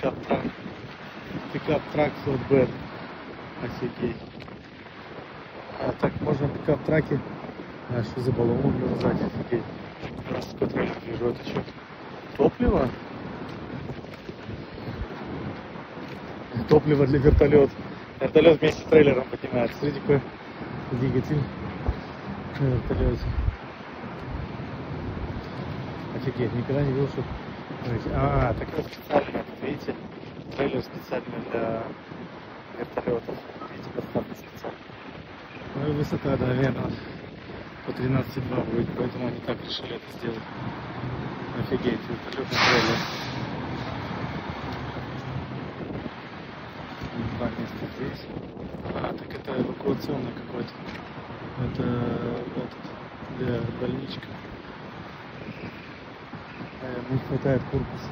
пикап-трак. Пикап-трак флотбед. Офигеть. А так можно пикап-траки. А что за баллон сзади? Офигеть. Раз какой-то вижу, это что? Топливо? Топливо для вертолета. Вертолет вместе с трейлером поднимается. Смотрите, какой двигатель на вертолете. Офигеть, никогда не видел, что... так это специально, видите, трейлер специально для вертолетов. Видите, подставка специально. Ну и высота, да, наверное, по 13,2 будет, поэтому они так решили это сделать. Офигеть, вертолетный трейлер. Два места здесь. Так это эвакуационный какой-то. Это для больничка. Не хватает корпуса.